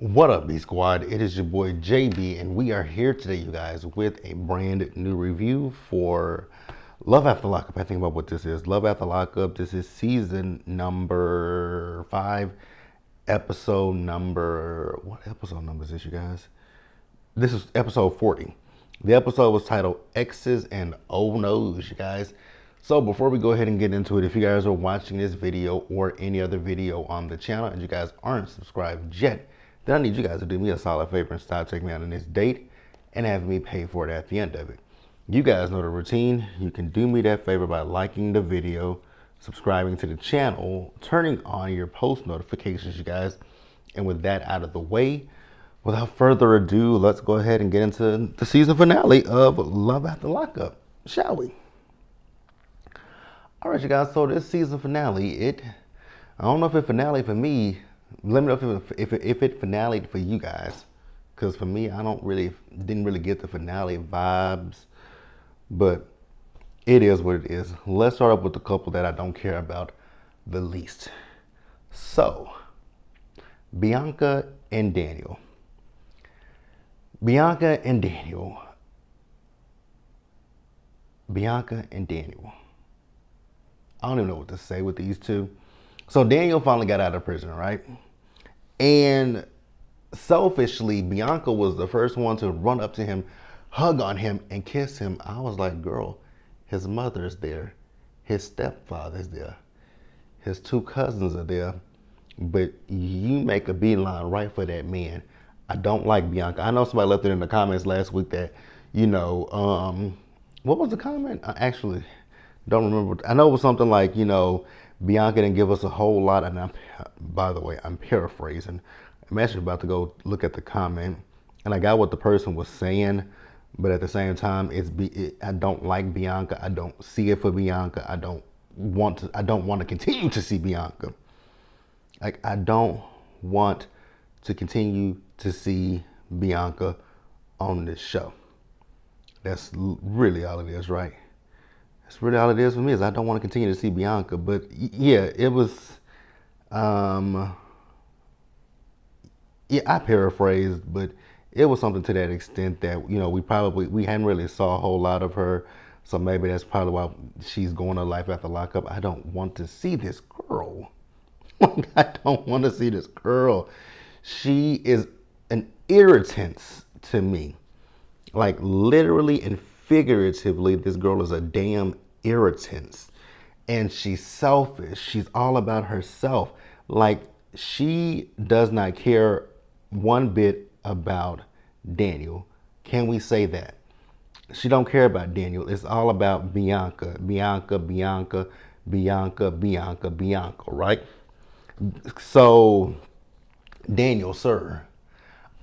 What up, B Squad? It is your boy JB, and we are here today, you guys, with a brand new review for Love After Lockup. I think about what this is. Love After Lockup. This is season number 5, episode number. What episode number is this, you guys? This is episode 40. The episode was titled Exes and Oh No's, you guys. So before we go ahead and get into it, if you guys are watching this video or any other video on the channel and you guys aren't subscribed yet, then I need you guys to do me a solid favor and stop checking me out on this date and have me pay for it at the end of it. You guys know the routine. You can do me that favor by liking the video, subscribing to the channel, turning on your post notifications, you guys. And with that out of the way, without further ado, let's go ahead and get into the season finale of Love After Lockup, shall we? All right, you guys, so this season finale, I don't know if it's finale for me. Let me know if it finale for you guys, because for me, I didn't really get the finale vibes, but it is what it is. Let's start up with the couple that I don't care about the least. So, Bianca and Daniel. Bianca and Daniel. I don't even know what to say with these two. So Daniel finally got out of prison, right? And selfishly, Bianca was the first one to run up to him, hug on him, and kiss him. I was like, girl, his mother's there. His stepfather's there. His 2 cousins are there. But you make a beeline right for that man. I don't like Bianca. I know somebody left it in the comments last week that, what was the comment? I actually don't remember. I know it was something like, Bianca didn't give us a whole lot. And by the way, I'm paraphrasing. I'm actually about to go look at the comment, and I got what the person was saying, but at the same time, I don't like Bianca. I don't see it for Bianca. I don't want to continue to see Bianca. Like, I don't want to continue to see Bianca on this show. That's really all it is, right? That's really all it is for me, is I don't want to continue to see Bianca. But yeah, it was, I paraphrased, but it was something to that extent that, we hadn't really saw a whole lot of her. So maybe that's probably why she's going to Life After Lockup. I don't want to see this girl. I don't want to see this girl. She is an irritant to me. Like, literally and figuratively, this girl is a damn irritant. And she's selfish. She's all about herself. Like, she does not care one bit about Daniel. Can we say that? She don't care about Daniel. It's all about Bianca, right? So, Daniel, sir,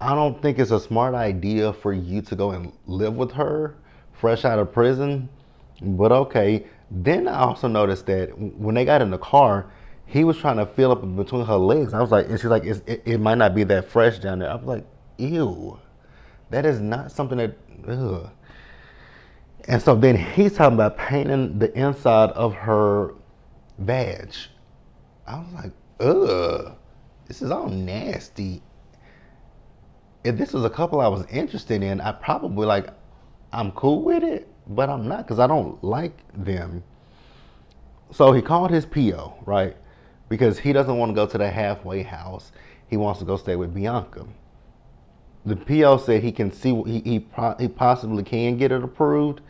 I don't think it's a smart idea for you to go and live with her fresh out of prison, but okay. Then I also noticed that when they got in the car, he was trying to feel up between her legs. I was like, and she's like, it might not be that fresh down there. I was like, ew, that is not something that, ugh. And so then he's talking about painting the inside of her vag. I was like, ugh, this is all nasty. If this was a couple I was interested in, I probably I'm cool with it, but I'm not, because I don't like them. So he called his PO, right? Because he doesn't want to go to the halfway house. He wants to go stay with Bianca. The PO said he can see, he possibly can get it approved.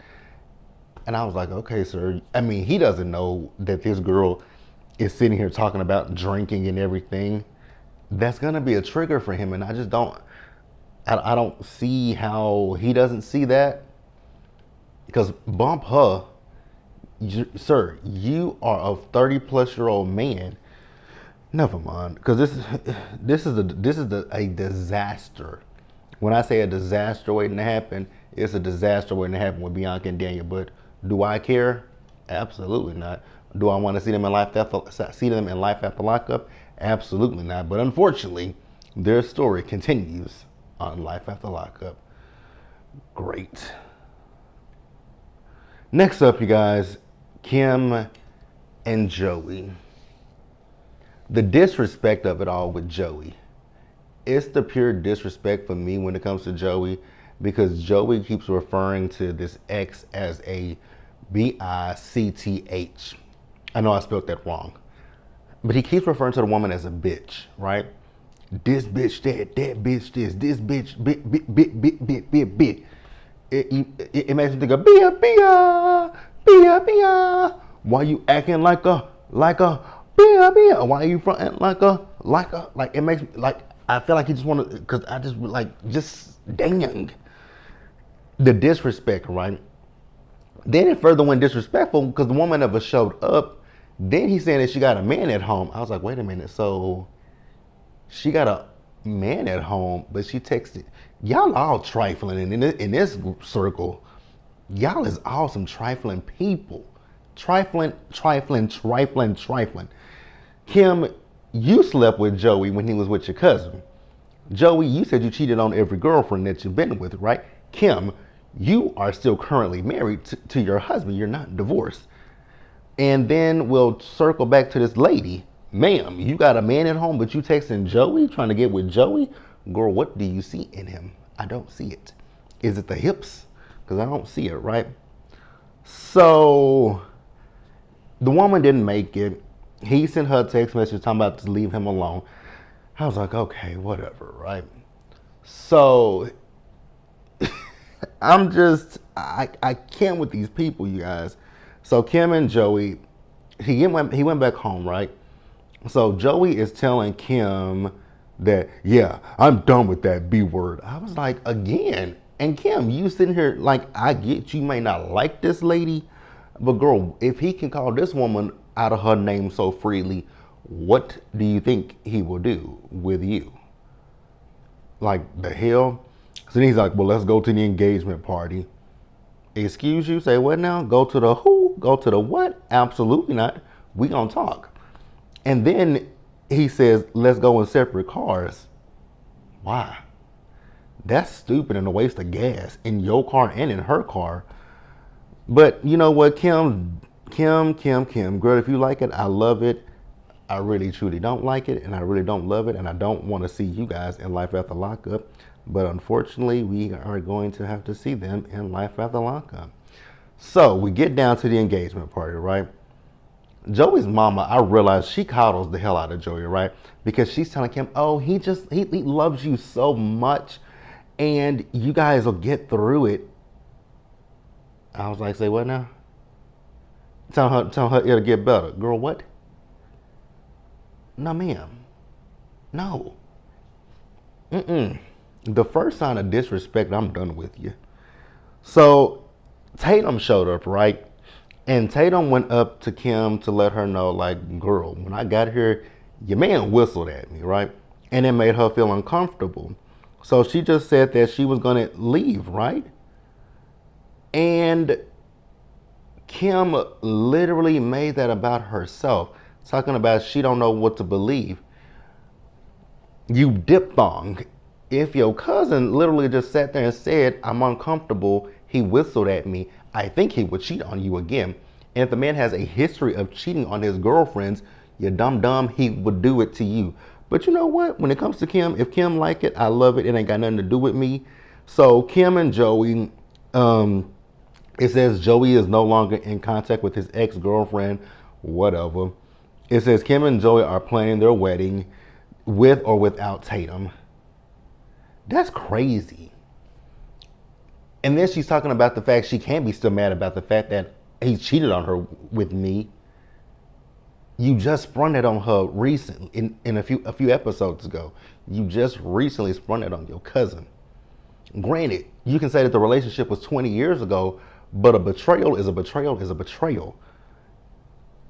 And I was like, okay, sir. I mean, he doesn't know that this girl is sitting here talking about drinking and everything. That's going to be a trigger for him. And I just don't see how he doesn't see that. Because bump her, sir, you are a 30-plus-year-old man. Never mind, because this is a disaster. When I say a disaster waiting to happen, it's a disaster waiting to happen with Bianca and Daniel. But do I care? Absolutely not. Do I want to see them in Life After Lockup? Absolutely not. But unfortunately, their story continues on Life After Lockup. Great. Next up, you guys, Kim and Joey. The disrespect of it all with Joey it's the pure disrespect for me when it comes to Joey, because Joey keeps referring to this ex as a Bicth. I know I spelled that wrong, but he keeps referring to the woman as a bitch, right? This bitch that bitch this bitch bit. It makes me think of bia. Why you acting like a bia? Why are you fronting like it makes me like I feel like he just want to, because I just dang the disrespect, right? Then it further went disrespectful because the woman never showed up. Then he's saying that she got a man at home. I was like, wait a minute, so she got a man at home, but she texted. Y'all all trifling in this circle. Y'all is all some trifling people. Trifling. Kim, you slept with Joey when he was with your cousin. Joey, you said you cheated on every girlfriend that you've been with, right? Kim, you are still currently married to your husband. You're not divorced. And then we'll circle back to this lady. Ma'am, you got a man at home, but you texting Joey, trying to get with Joey? Girl, what do you see in him? I don't see it. Is it the hips? Because I don't see it, right? So the woman didn't make it. He sent her a text message talking about to leave him alone. I was like, okay, whatever, right? So I can't with these people, you guys. So Kim and Joey, he went back home, right? So Joey is telling Kim that, yeah, I'm done with that B word. I was like, again. And Kim, you sitting here like, I get you may not like this lady, but girl, if he can call this woman out of her name so freely, what do you think he will do with you? Like the hell? So then he's like, well, let's go to the engagement party. Excuse you? Say what now? Go to the who? Go to the what? Absolutely not. We gonna talk. And then he says, let's go in separate cars. Why? That's stupid and a waste of gas in your car and in her car. But you know what, Kim, girl, if you like it, I love it. I really truly don't like it, and I really don't love it, and I don't want to see you guys in Life After Lockup. But unfortunately, we are going to have to see them in Life After Lockup. So we get down to the engagement party, right? Joey's mama, I realize she coddles the hell out of Joey, right? Because she's telling Kim, oh, he loves you so much, and you guys will get through it. I was like, say what now? Tell her it'll get better. Girl, what? No, ma'am. No. The first sign of disrespect, I'm done with you. So Tatum showed up, right? And Tatum went up to Kim to let her know, like, girl, when I got here, your man whistled at me, right? And it made her feel uncomfortable. So she just said that she was gonna leave, right? And Kim literally made that about herself, talking about she don't know what to believe. You diphthong. If your cousin literally just sat there and said, I'm uncomfortable, he whistled at me, I think he would cheat on you again. And if the man has a history of cheating on his girlfriends, you dumb, he would do it to you. But you know what? When it comes to Kim, if Kim like it, I love it. It ain't got nothing to do with me. So Kim and Joey, it says Joey is no longer in contact with his ex-girlfriend, whatever. It says Kim and Joey are planning their wedding with or without Tatum. That's crazy. And then she's talking about the fact she can't be still mad about the fact that he cheated on her with me. You just sprung it on her recently, in a few episodes ago. You just recently sprung it on your cousin. Granted, you can say that the relationship was 20 years ago, but a betrayal is a betrayal is a betrayal.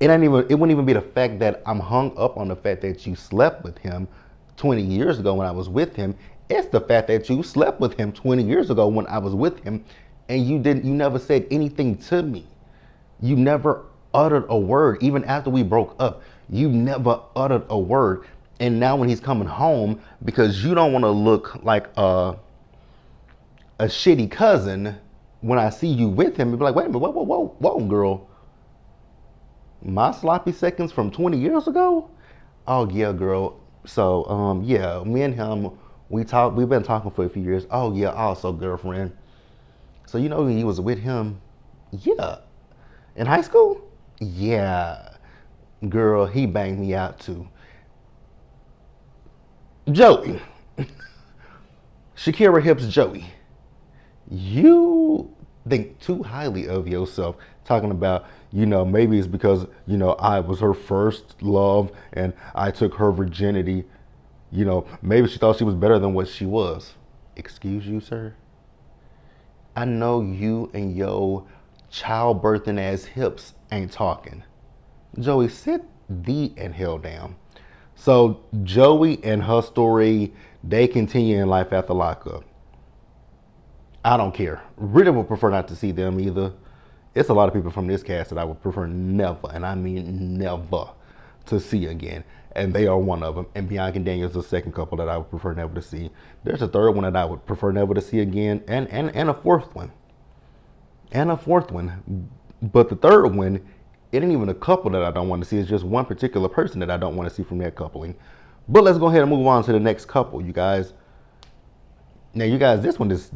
It wouldn't even be the fact that I'm hung up on the fact that you slept with him 20 years ago when I was with him. It's the fact that you slept with him 20 years ago when I was with him, and you never said anything to me. You never uttered a word, even after we broke up. You never uttered a word. And now when he's coming home, because you don't want to look like a shitty cousin, when I see you with him, you'll be like, wait a minute, whoa, girl. My sloppy seconds from 20 years ago? Oh yeah, girl. So yeah, me and him We've been talking for a few years. Oh yeah, also girlfriend. So you know he was with him? Yeah. In high school? Yeah. Girl, he banged me out too. Joey. Shakira Hips Joey. You think too highly of yourself, talking about, maybe it's because, I was her first love and I took her virginity. Maybe she thought she was better than what she was. Excuse you, sir? I know you and your childbirthing ass hips ain't talking. Joey, sit the and hell down. So Joey and her story, they continue in life after lockup. I don't care. Really would prefer not to see them either. It's a lot of people from this cast that I would prefer never, and I mean never, to see again. And they are one of them. And Bianca and Daniel is the second couple that I would prefer never to see. There's a third one that I would prefer never to see again, and a fourth one. And a fourth one. But the third one, it ain't even a couple that I don't want to see. It's just one particular person that I don't want to see from that coupling. But let's go ahead and move on to the next couple, you guys. Now, you guys, this one is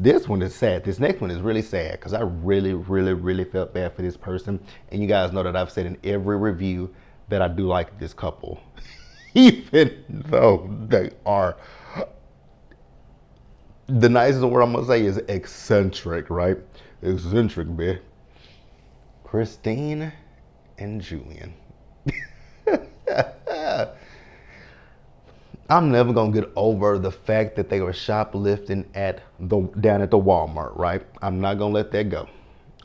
sad. This next one is really sad because I really, really, really felt bad for this person. And you guys know that I've said in every review that I do like this couple, even though they are, the nicest word I'm gonna say is eccentric, right? Eccentric, bitch. Christine and Julian. I'm never gonna get over the fact that they were shoplifting down at the Walmart, right? I'm not gonna let that go.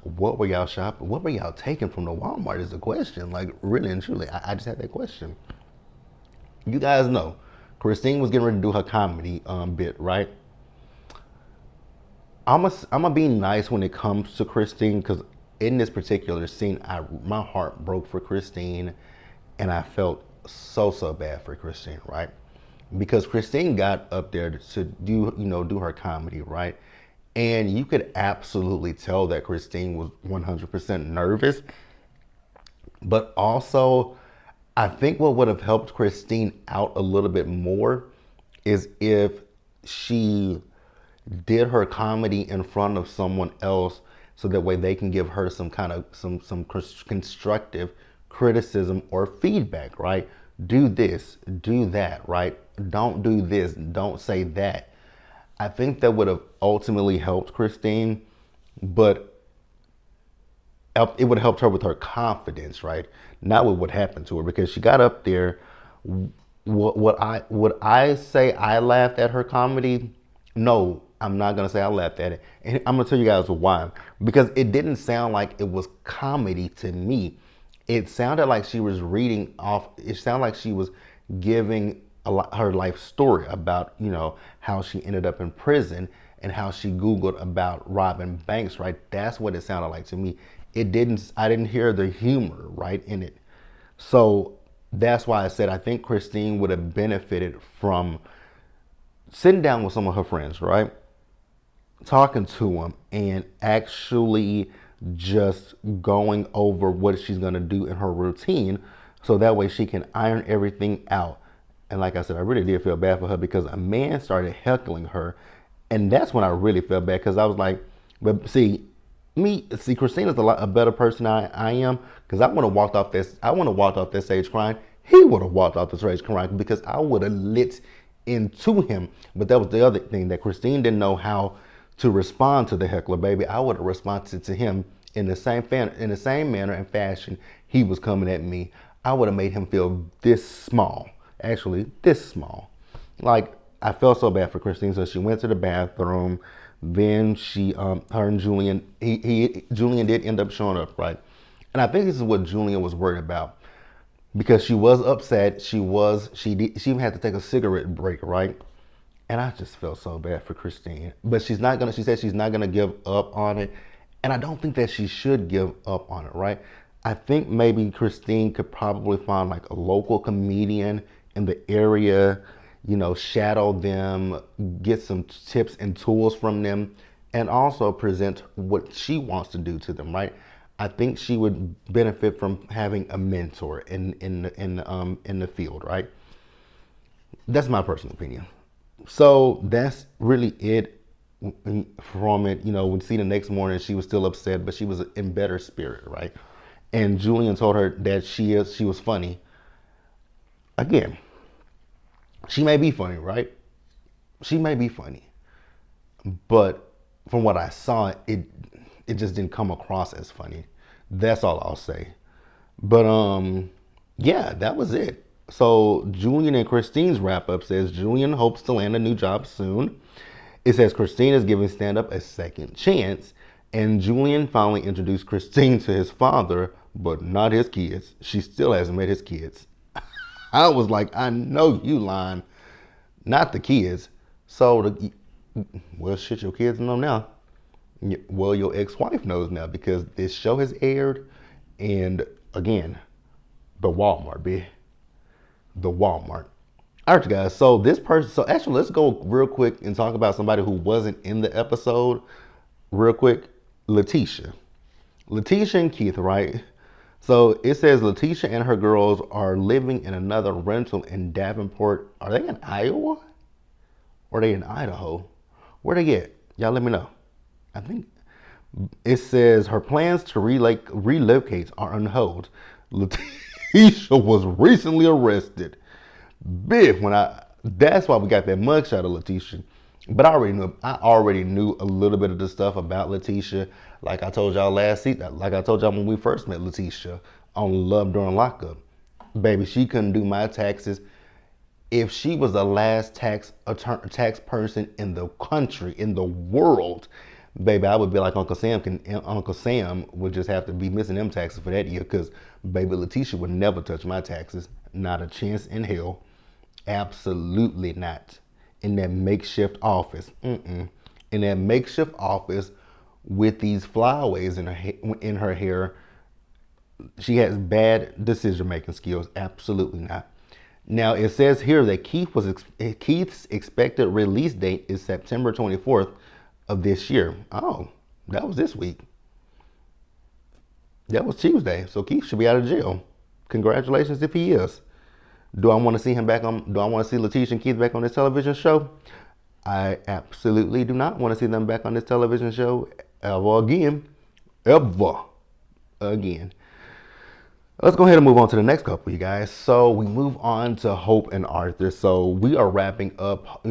What were y'all shopping? What were y'all taking from the Walmart is the question. Like, really and truly, I just had that question. You guys know, Christine was getting ready to do her comedy bit, right? I'm gonna be nice when it comes to Christine, because in this particular scene, my heart broke for Christine, and I felt so bad for Christine, right? Because Christine got up there to do her comedy, right? And you could absolutely tell that Christine was 100% nervous. But also, I think what would have helped Christine out a little bit more is if she did her comedy in front of someone else, so that way they can give her some kind of some constructive criticism or feedback, right? Do this, do that, right? Don't do this, don't say that. I think that would have ultimately helped Christine, but it would have helped her with her confidence, right? Not with what happened to her, because she got up there. Would I say I laughed at her comedy? No, I'm not gonna say I laughed at it, and I'm gonna tell you guys why. Because it didn't sound like it was comedy to me. It sounded like she was reading off. It sounded like she was giving her life story about, how she ended up in prison and how she Googled about robbing banks, right? That's what it sounded like to me. I didn't hear the humor, right, in it. So that's why I said I think Christine would have benefited from sitting down with some of her friends, right? Talking to them and actually just going over what she's going to do in her routine, so that way she can iron everything out. And like I said, I really did feel bad for her because a man started heckling her. And that's when I really felt bad, because I was like, but see, Christina's a better person than I am, because I want to walk off that stage crying. He would have walked off the stage crying because I would have lit into him. But that was the other thing, that Christine didn't know how to respond to the heckler, baby. I would have responded to him in the same manner and fashion he was coming at me. I would have made him feel this small. Actually, this small. Like, I felt so bad for Christine, so she went to the bathroom. Then her and Julian, Julian did end up showing up, right? And I think this is what Julian was worried about, because she was upset. She even had to take a cigarette break, right? And I just felt so bad for Christine. But she said she's not gonna give up on it. And I don't think that she should give up on it, right? I think maybe Christine could probably find like a local comedian in the area, shadow them, get some tips and tools from them, and also present what she wants to do to them, right? I think she would benefit from having a mentor in the field, right? That's my personal opinion. So that's really it from it. We see the next morning she was still upset, but she was in better spirit, right? And Julian told her that she was funny. Again, she may be funny, right? She may be funny, but from what I saw, it just didn't come across as funny. That's all I'll say. But yeah, that was it. So Julian and Christine's wrap up says Julian hopes to land a new job soon. It says Christine is giving stand up a second chance, and Julian finally introduced Christine to his father, but not his kids. She still hasn't met his kids. I was like, I know you lying, not the kids. So well, shit, your kids know now. Well, your ex-wife knows now because this show has aired, and again, the Walmart, bitch. The Walmart. All right, guys. So this person. So actually, let's go real quick and talk about somebody who wasn't in the episode. Real quick, Letitia. Letitia and Keith, right? So it says Letitia and her girls are living in another rental in Davenport. Are they in Iowa? Or are they in Idaho? Where they get? Y'all let me know. I think it says her plans to relocate are on hold. Letitia was recently arrested. Big when that's why we got that mugshot of Letitia. But I already knew a little bit of the stuff about Letitia. Like I told y'all last season, like I told y'all when we first met Letitia on Love During Lockup. Baby, she couldn't do my taxes. If she was the last tax person in the country, in the world, baby, I would be like Uncle Sam. Uncle Sam would just have to be missing them taxes for that year, because baby Letitia would never touch my taxes, not a chance in hell, absolutely not. In that makeshift office, in that makeshift office with these flyaways in her hair, she has bad decision making skills, absolutely not. Now it says here that Keith's expected release date is September 24th of this year. Oh, that was this week. That was Tuesday. So Keith should be out of jail. Congratulations if he is. Do I want to see him back on? Do I want to see Letitia and Keith back on this television show? I absolutely do not want to see them back on this television show ever again. Ever again. Let's go ahead and move on to the next couple, you guys. So we move on to Hope and Arthur. So we are wrapping up.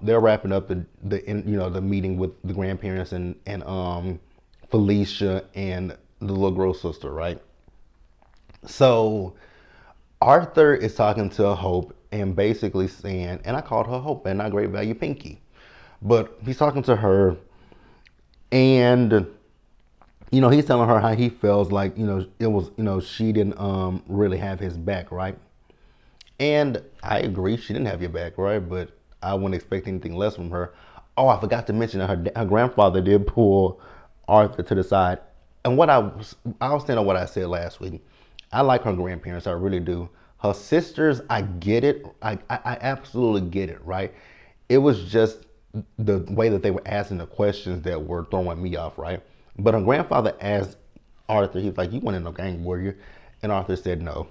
They're wrapping up the meeting with the grandparents and Felicia and the little girl sister, right? So Arthur is talking to Hope and basically saying, and I called her Hope and not Great Value Pinky, but he's talking to her, and he's telling her how he feels like, it was, she didn't really have his back, right? And I agree, she didn't have your back, right? But I wouldn't expect anything less from her. Oh, I forgot to mention that her grandfather did pull Arthur to the side. And I'll stand on what I said last week. I like her grandparents, I really do. Her sisters, I get it. I absolutely get it, right? It was just the way that they were asking the questions that were throwing me off, right? But her grandfather asked Arthur, he was like, "You want to know gang warrior?" And Arthur said no.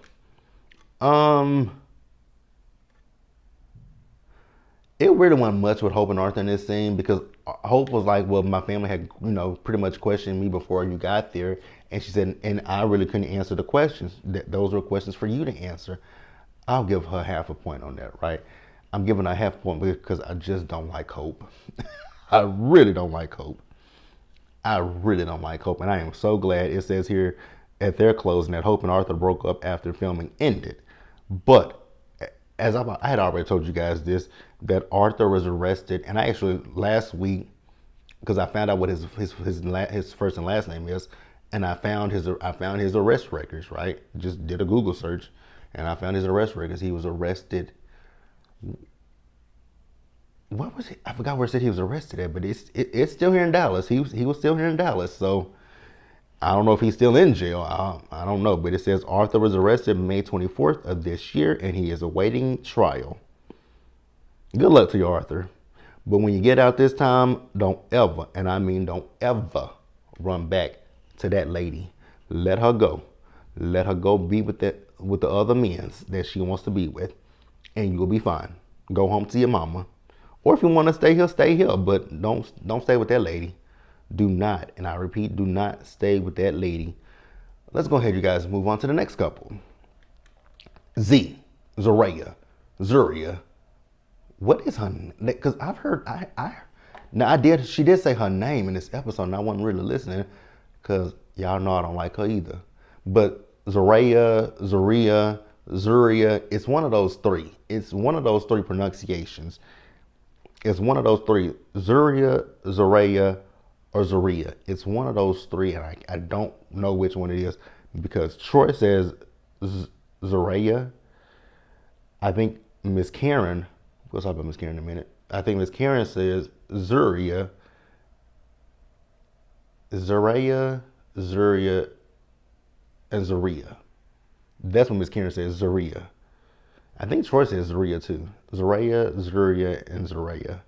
It really wasn't much with Hope and Arthur in this scene, because Hope was like, well, my family had, pretty much questioned me before you got there. And she said, and I really couldn't answer the questions. Those were questions for you to answer. I'll give her half a point on that, right? I'm giving her half a point because I just don't like Hope. I really don't like Hope. I really don't like Hope. And I am so glad it says here at their closing that Hope and Arthur broke up after filming ended. But as I had already told you guys this, that Arthur was arrested, and I actually last week, because I found out what his first and last name is, and I found his arrest records, right? Just did a Google search, and I found his arrest records. He was arrested. What was it? I forgot where it said he was arrested at, but it's still here in Dallas. He was still here in Dallas, so I don't know if he's still in jail. I don't know, but it says Arthur was arrested May 24th of this year, and he is awaiting trial. Good luck to you, Arthur. But when you get out this time, don't ever, and I mean don't ever, run back to that lady. Let her go. Let her go be with the other men that she wants to be with, and you'll be fine. Go home to your mama, Or if you want to stay here. But don't stay with that lady. Do not, and I repeat, do not stay with that lady. Let's go ahead, you guys, move on to the next couple. Zuria. What is her name? Because I've heard, she did say her name in this episode, and I wasn't really listening because y'all know I don't like her either. But Zuria, it's one of those three. It's one of those three pronunciations. It's one of those three. Zuria, or Zuria. It's one of those three, and I don't know which one it is because Troy says Zuria. I think Miss Karen, we'll talk about Miss Karen in a minute. I think Miss Karen says Zuria, and Zuria. That's what Miss Karen says, Zuria. I think Troy says Zuria too. Zuria, and Zuria.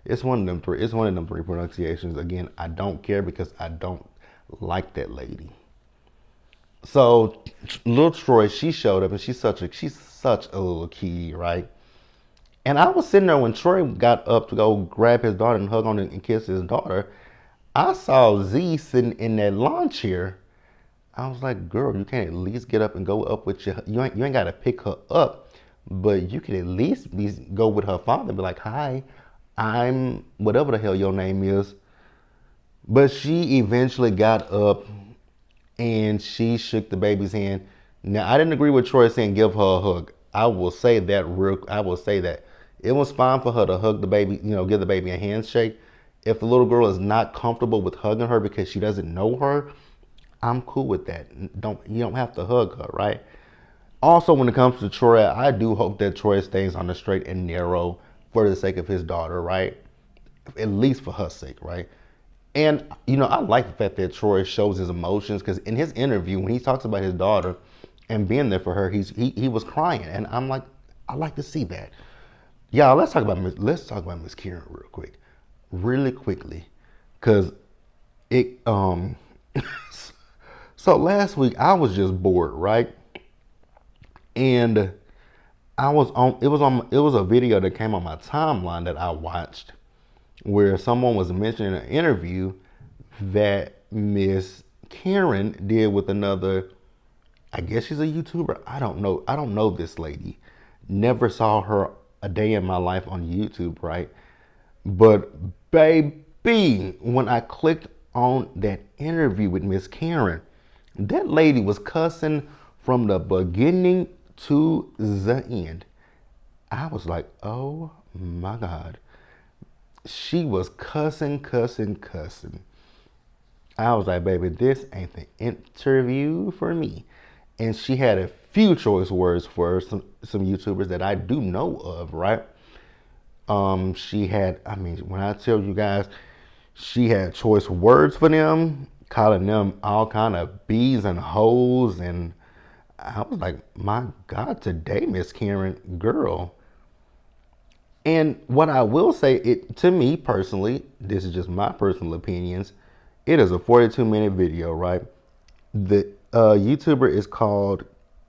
It's one of them three. It's one of them three pronunciations. Again, I don't care because I don't like that lady. So little Troy, she showed up and she's such a little key, right? And I was sitting there when Troy got up to go grab his daughter and hug on and kiss his daughter. I saw Z sitting in that lawn chair. I was like, girl, you can't at least get up and go up with you ain't got to pick her up, but you can at least go with her father and be like, hi, I'm whatever the hell your name is. But she eventually got up and she shook the baby's hand. Now, I didn't agree with Troy saying give her a hug. I will say that. It was fine for her to hug the baby, give the baby a handshake. If the little girl is not comfortable with hugging her because she doesn't know her, I'm cool with that. You don't have to hug her, right? Also, when it comes to Troy, I do hope that Troy stays on the straight and narrow for the sake of his daughter, right? At least for her sake, right? And, I like the fact that Troy shows his emotions because in his interview, when he talks about his daughter and being there for her, he was crying. And I'm like, I like to see that. Y'all, let's talk about Miss Karen really quickly. Because so last week I was just bored, right? And it was a video that came on my timeline that I watched where someone was mentioning an interview that Miss Karen did with another, I guess she's a YouTuber. I don't know this lady. Never saw her a day in my life on YouTube, right? But baby, when I clicked on that interview with Miss Karen, that lady was cussing from the beginning to the end. I was like, oh my God. She was cussing. I was like, baby, this ain't the interview for me. And she had a few choice words for some YouTubers that I do know of, right? She had, when I tell you guys, she had choice words for them, calling them all kind of bees and hoes. And I was like, my God, today, Miss Karen, girl. And what I will say, to me personally, this is just my personal opinions, it is a 42-minute video, right? The YouTuber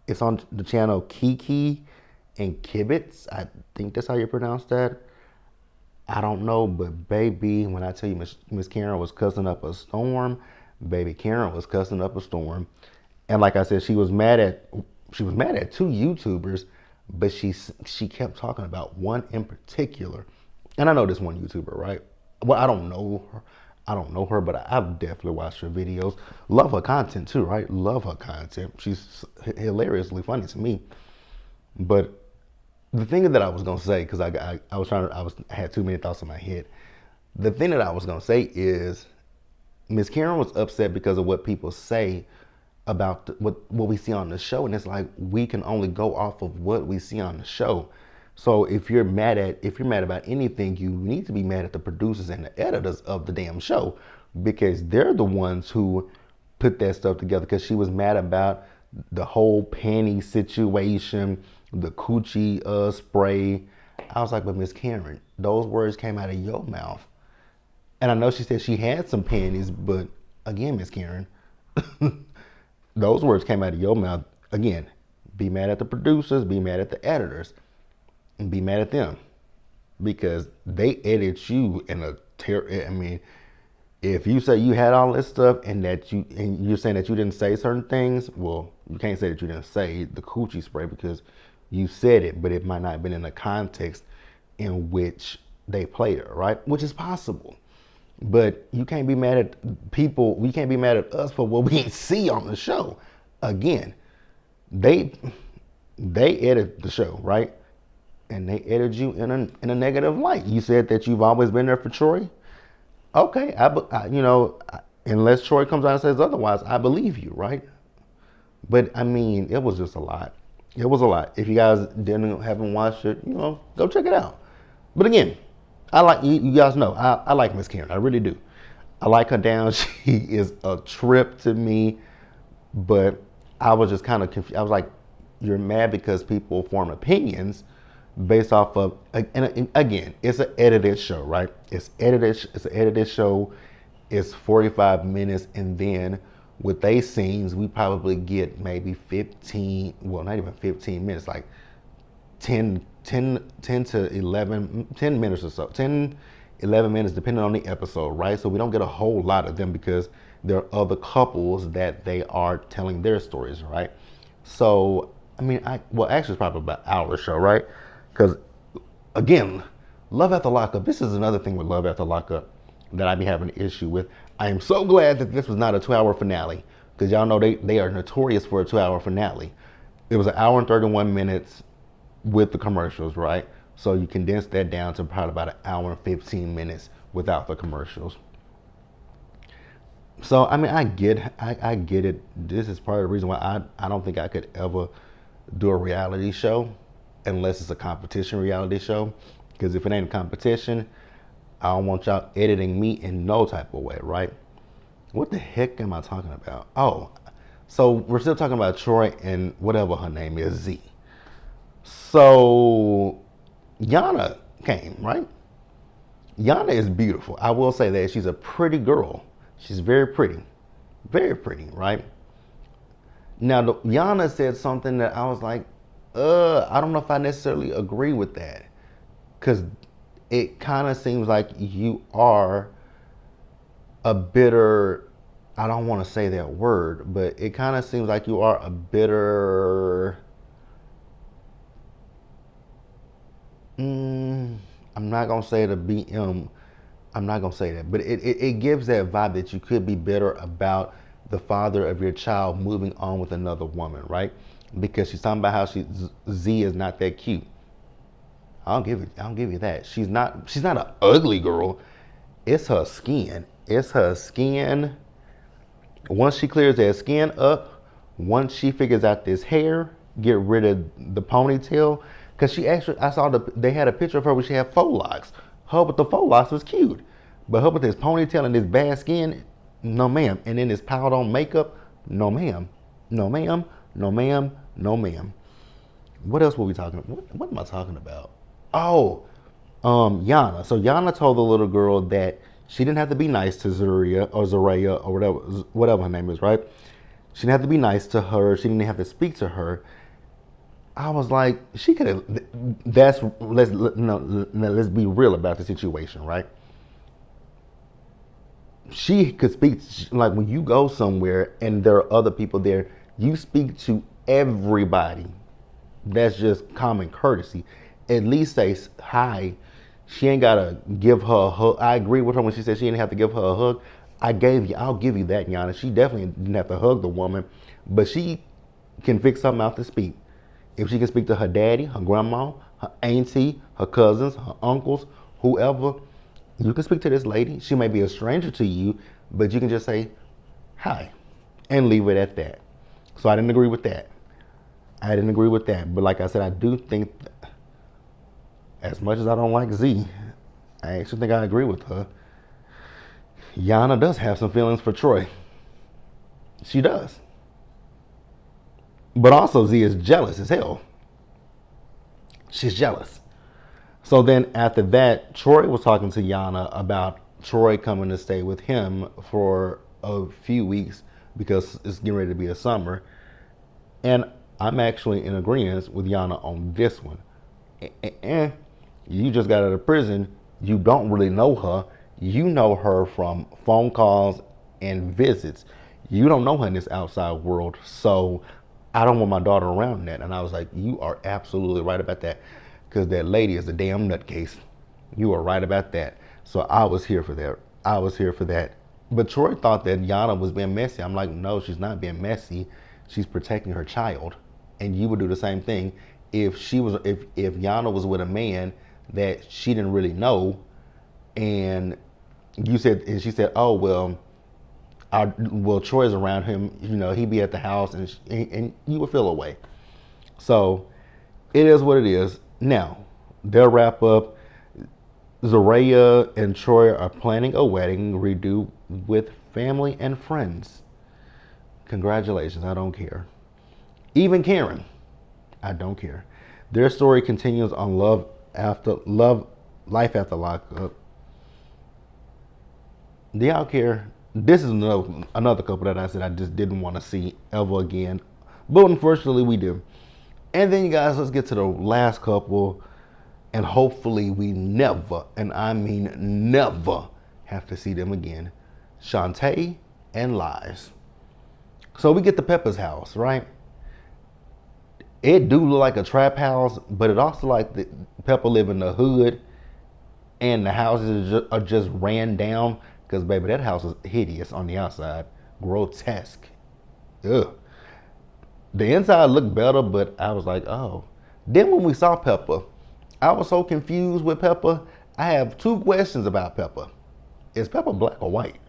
it's on the channel Kiki and Kibitz. I think that's how you pronounce that. I don't know, but baby, when I tell you Miss Karen was cussing up a storm, baby Karen was cussing up a storm. And like I said, she was mad at two YouTubers, but she kept talking about one in particular. And I know this one YouTuber, right? Well, I don't know her, but I've definitely watched her videos. Love her content too, right? Love her content. She's hilariously funny to me. But the thing that I was gonna say, because I had too many thoughts in my head. The thing that I was gonna say is, Miss Karen was upset because of what people say about what we see on the show, and it's like we can only go off of what we see on the show. So if you're mad about anything, you need to be mad at the producers and the editors of the damn show, because they're the ones who put that stuff together. Because she was mad about the whole panty situation, the coochie spray. I was like, but Miss Karen, those words came out of your mouth. And I know she said she had some panties, but again, Miss Karen, those words came out of your mouth. Again, be mad at the producers, be mad at the editors, and be mad at them. because they edit you in a I mean, if you say you had all this stuff and you're saying that you didn't say certain things, well, you can't say that you didn't say the coochie spray because you said it, but it might not have been in the context in which they played it, right? Which is possible. But you can't be mad at people. We can't be mad at us for what we see on the show. Again, they edit the show, right? And they edit you in a negative light. You said that you've always been there for Troy. Okay, unless Troy comes out and says otherwise, I believe you, right? But I mean, it was just a lot. It was a lot. If you guys haven't watched it, go check it out. But again, I like you guys know I like Miss Karen. I really do. I like her down. She is a trip to me. But I was just kind of confused. I was like, you're mad because people form opinions based off of, and again, it's an edited show, right? It's an edited show. It's 45 minutes, and then with these scenes, we probably get maybe 15, well, not even 15 minutes, like 10 to 11, 10 minutes or so, 10, 11 minutes, depending on the episode, right? So we don't get a whole lot of them because there are other couples that they are telling their stories, right? So, I mean, actually it's probably about an hour show, right? Because, again, Love After Lockup, this is another thing with Love After Lockup that I be having an issue with. I am so glad that this was not a 2-hour finale, because y'all know they are notorious for a 2-hour finale. It was an hour and 31 minutes with the commercials, right? So you condense that down to probably about an hour and 15 minutes without the commercials. So, I mean, I get it. This is part of the reason why I don't think I could ever do a reality show unless it's a competition reality show. Because if it ain't a competition, I don't want y'all editing me in no type of way, right? What the heck am I talking about? Oh, so we're still talking about Troy and whatever her name is, Z. So Yana came, right? Yana is beautiful. I will say that she's a pretty girl. She's very pretty, right? Now, Yana said something that I was like, I don't know if I necessarily agree with that. Because it kind of seems like you are a bitter, I don't want to say that word, but it kind of seems like you are a bitter, I'm not going to say the BM, I'm not going to say that, but it gives that vibe that you could be bitter about the father of your child moving on with another woman, right? Because she's talking about how Z is not that cute. I'll give you that. She's not an ugly girl. It's her skin. Once she clears that skin up, once she figures out this hair, get rid of the ponytail, because I saw they had a picture of her where she had faux locks. Her with the faux locks was cute, but her with this ponytail and this bad skin, no ma'am. And then this piled on makeup, no ma'am, no ma'am, no ma'am, no ma'am. What else were we talking about? What am I talking about? Oh, Yana. So Yana told the little girl that she didn't have to be nice to Zaraya or whatever her name is, right? She didn't have to be nice to her. She didn't have to speak to her. I was like, she could have. Let's be real about the situation, right? She could speak, like when you go somewhere and there are other people there, you speak to everybody. That's just common courtesy. At least say hi. She ain't gotta give her a hug. I agree with her when she said she didn't have to give her a hug. I'll give you that, Yana. She definitely didn't have to hug the woman, but she can fix something out to speak. If she can speak to her daddy, her grandma, her auntie, her cousins, her uncles, whoever, you can speak to this lady. She may be a stranger to you, but you can just say hi and leave it at that. So I didn't agree with that. But like I said, I do think, as much as I don't like Z, I actually think I agree with her. Yana does have some feelings for Troy. She does. But also Z is jealous as hell. She's jealous. So then after that, Troy was talking to Yana about Troy coming to stay with him for a few weeks because it's getting ready to be a summer. And I'm actually in agreement with Yana on this one. And You just got out of prison. You don't really know her. You know her from phone calls and visits. You don't know her in this outside world. So I don't want my daughter around that. And I was like, you are absolutely right about that. Because that lady is a damn nutcase. You are right about that. So I was here for that. I was here for that. But Troy thought that Yana was being messy. I'm like, no, she's not being messy. She's protecting her child. And you would do the same thing if if Yana was with a man that she didn't really know, and she said, oh well, Troy's around him, he'd be at the house, and you would feel away. So it is what it is. Now they'll wrap up. Zaraya and Troy are planning a wedding redo with family and friends. Congratulations, I don't care. Even Karen, I don't care. Their story continues on Life After Lockup. Do y'all care? This is another couple that I said I just didn't want to see ever again. But unfortunately, we do. And then, you guys, let's get to the last couple. And hopefully we never, and I mean never, have to see them again. Shantae and Lies. So we get to Pepper's house, right? It do look like a trap house, but it also like Pepper live in the hood, and the houses are just ran down. Because, baby, that house is hideous on the outside. Grotesque. Ugh. The inside looked better, but I was like, oh. Then when we saw Pepper, I was so confused with Pepper. I have two questions about Pepper. Is Pepper black or white?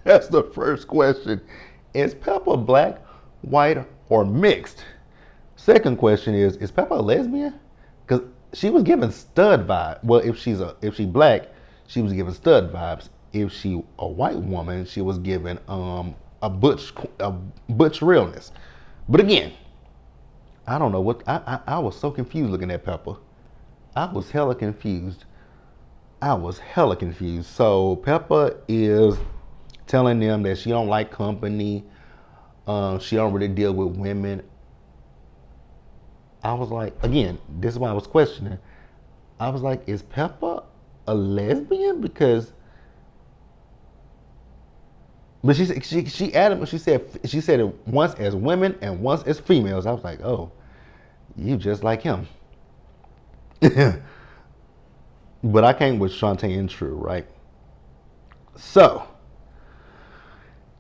That's the first question. Is Pepper black, white, or mixed? Second question is Pepper a lesbian? Because she was giving stud vibe. Well, if she black, she was giving stud vibes. If she a white woman, she was giving a butch realness. But again, I don't know what I was so confused looking at Pepper. I was hella confused. So Pepper is telling them that she don't like company. She don't really deal with women. I was like, again, this is why I was questioning. I was like, is Pepper a lesbian? But she added, she said it once as women and once as females. I was like, oh, you just like him. But I came with Shantae and True, right? So,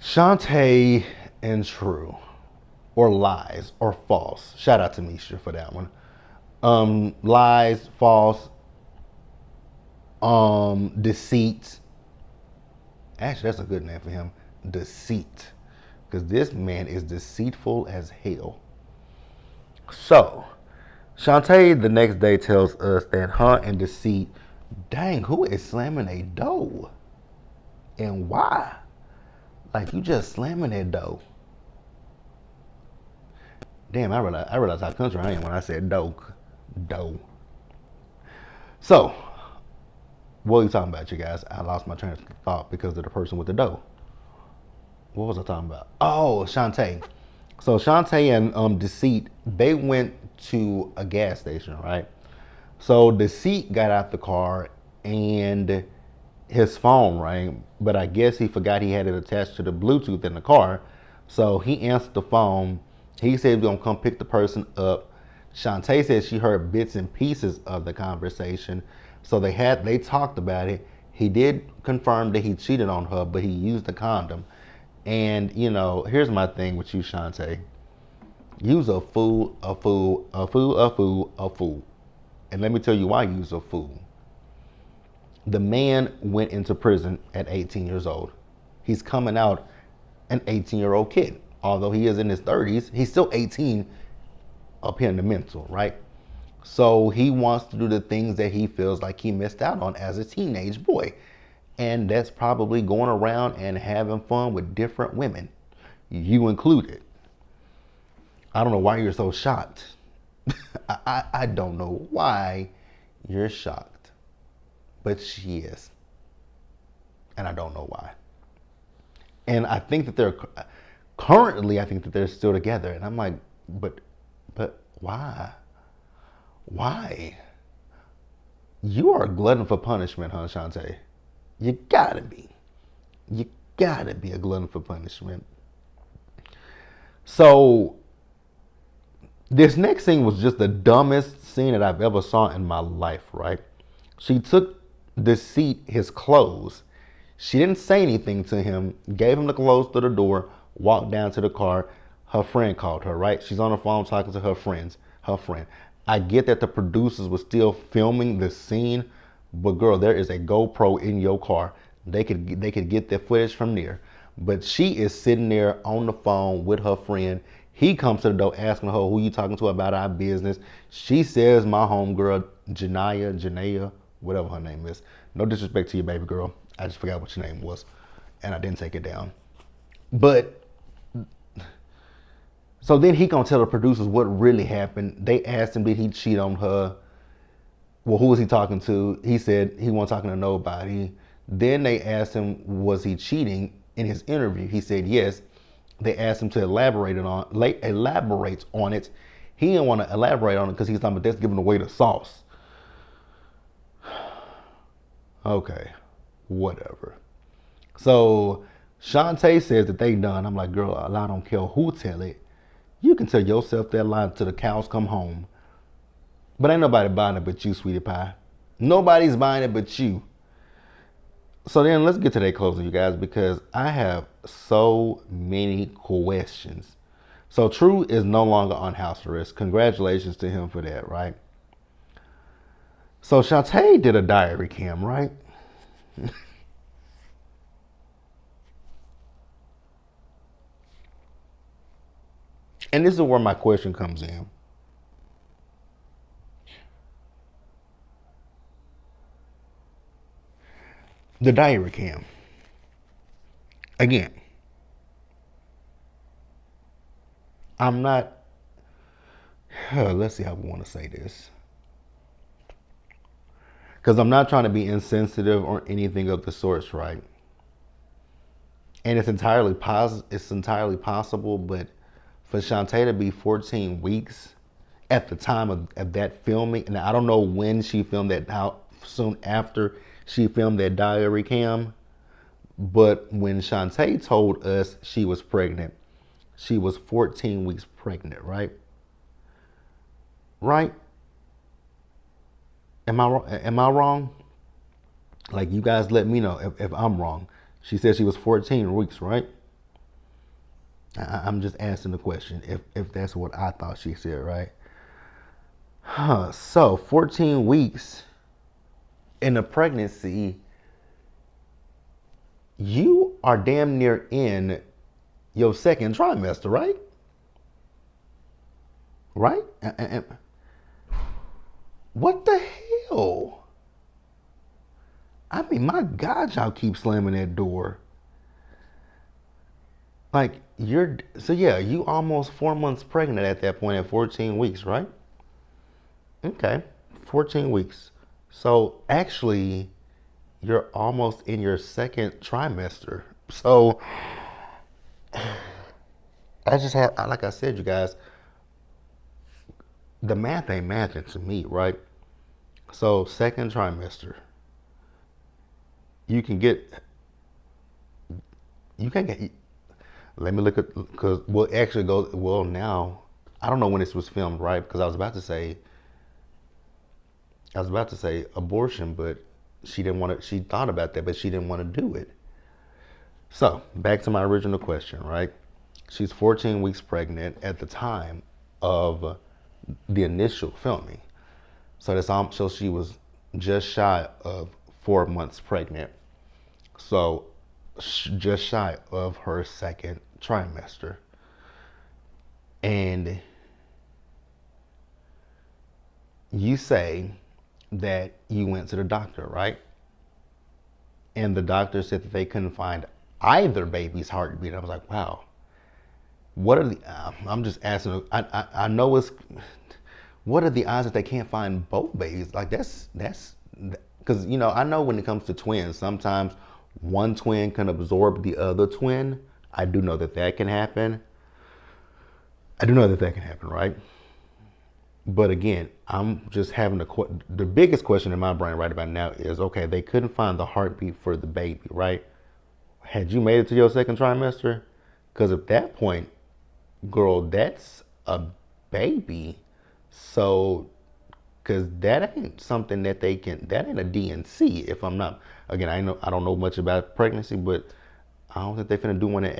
Shantae and True, or Lies, or False. Shout out to Misha for that one. Lies, False, Deceit. Actually, that's a good name for him. Deceit. Because this man is deceitful as hell. So, Shantae the next day tells us that her and Deceit, dang, who is slamming a door? And why? Like, you just slamming that door. Damn, I realized how country I am when I said dough. So, what are you talking about, you guys? I lost my train of thought because of the person with the dough. What was I talking about? Oh, Shantae. So Shantae and Deceit, they went to a gas station, right? So Deceit got out the car and his phone rang, but I guess he forgot he had it attached to the Bluetooth in the car. So he answered the phone. He said he was gonna come pick the person up. Shantae said she heard bits and pieces of the conversation. So they talked about it. He did confirm that he cheated on her, but he used a condom. And here's my thing with you, Shantae. You's a fool. And let me tell you why you's a fool. The man went into prison at 18 years old. He's coming out an 18-year-old kid. Although he is in his 30s, he's still 18 up here in the mental, right? So he wants to do the things that he feels like he missed out on as a teenage boy. And that's probably going around and having fun with different women, you included. I don't know why you're so shocked. I don't know why you're shocked. But she is. And I don't know why. And I think that currently, I think that they're still together. And I'm like, but why? Why? You are a glutton for punishment, huh, Shantae? You gotta be. You gotta be a glutton for punishment. So this next scene was just the dumbest scene that I've ever saw in my life, right? She took the seat, his clothes. She didn't say anything to him, gave him the clothes to the door, walked down to the car. Her friend called her, right? She's on the phone talking to her friend. I get that the producers were still filming the scene, but girl, there is a GoPro in your car. They could get the footage from there. But she is sitting there on the phone with her friend. He comes to the door asking her, who you talking to about our business? She says, my homegirl, Janaya, whatever her name is. No disrespect to your baby girl. I just forgot what your name was. And I didn't take it down. But so then he gonna tell the producers what really happened. They asked him, did he cheat on her? Well, who was he talking to? He said he wasn't talking to nobody. Then they asked him, was he cheating? In his interview, he said yes. They asked him to elaborate on it. He didn't want to elaborate on it because he's talking about that's giving away the sauce. Okay, whatever. So Shantae says that they done. I'm like, girl, I don't care who tell it. You can tell yourself that line till the cows come home. But ain't nobody buying it but you, sweetie pie. Nobody's buying it but you. So then let's get to that closing, you guys, because I have so many questions. So True is no longer on house arrest. Congratulations to him for that, right? So Shantae did a diary cam, right? And this is where my question comes in. The diary cam. Again, I'm not, let's see how we want to say this. Because I'm not trying to be insensitive or anything of the sorts, right? And it's entirely possible, but for Shantae to be 14 weeks at the time of that filming, and I don't know when she filmed that, how soon after she filmed that diary cam, but when Shantae told us she was pregnant, she was 14 weeks pregnant, right? Right? Am I wrong? Like, you guys let me know if I'm wrong. She said she was 14 weeks, right? I'm just asking the question if that's what I thought she said, right? So 14 weeks in a pregnancy, you are damn near in your second trimester, right? Right? What the hell? I mean, my God, y'all keep slamming that door. Like, you almost 4 months pregnant at that point at 14 weeks, right? Okay, 14 weeks. So actually, you're almost in your second trimester. So I just have, like I said, you guys, the math ain't mathing to me, right? So second trimester, you can get, you can get. Let me look at, because we'll actually go. Well, now I don't know when this was filmed, right? Because I was about to say abortion, but she didn't want to. She thought about that, but she didn't want to do it. So back to my original question, right? She's 14 weeks pregnant at the time of the initial filming. So she was just shy of 4 months pregnant. So just shy of her second trimester. And you say that you went to the doctor, right? And the doctor said that they couldn't find either baby's heartbeat. I was like, wow. What are the? I'm just asking. I know it's. What are the odds that they can't find both babies? Like that's because I know when it comes to twins, sometimes one twin can absorb the other twin. I do know that can happen. I do know that can happen, right? But again, I'm just having the biggest question in my brain right about now is, okay, they couldn't find the heartbeat for the baby, right? Had you made it to your second trimester? Because at that point, girl, that's a baby. So, because that ain't something that they can, that ain't a DNC. If I'm not, again, I don't know much about pregnancy, but I don't think they finna do one I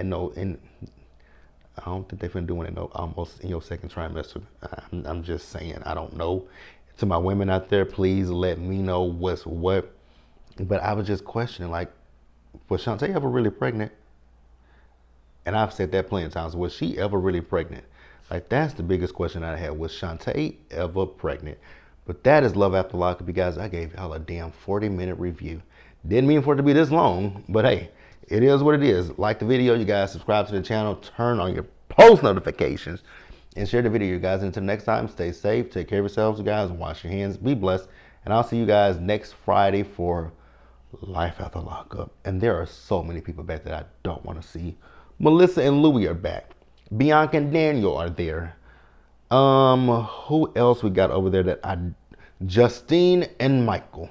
don't think they finna do one in no, almost in your second trimester. I'm just saying, I don't know. To my women out there, please let me know what's what. But I was just questioning, like, was Shantae ever really pregnant? And I've said that plenty of times. Was she ever really pregnant? Like, that's the biggest question I had. Was Shantae ever pregnant? But that is Love After Lockup. You guys, I gave y'all a damn 40-minute review. Didn't mean for it to be this long, but hey, it is what it is. Like the video, you guys. Subscribe to the channel. Turn on your post notifications. And share the video, you guys. Until next time, stay safe. Take care of yourselves, you guys. Wash your hands. Be blessed. And I'll see you guys next Friday for Life After Lockup. And there are so many people back that I don't want to see. Melissa and Louie are back. Bianca and Daniel are there. Who else we got over there Justine and Michael.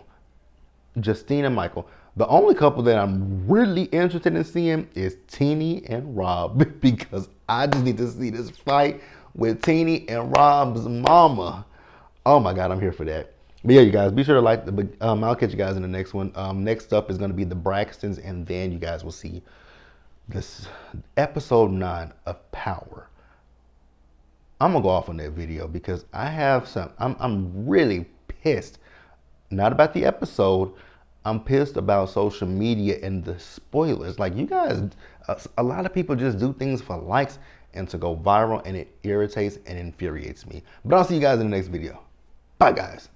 Justine and Michael. The only couple that I'm really interested in seeing is Teeny and Rob because I just need to see this fight with Teeny and Rob's mama. Oh my God, I'm here for that. But yeah, you guys, be sure to like the. I'll catch you guys in the next one. Next up is going to be the Braxtons, and then you guys will see this episode 9 of Power. I'm gonna go off on that video because I have some. I'm really pissed, not about the episode. I'm pissed about social media and the spoilers. Like, you guys, a lot of people just do things for likes and to go viral, and it irritates and infuriates me. But I'll see you guys in the next video. Bye, guys.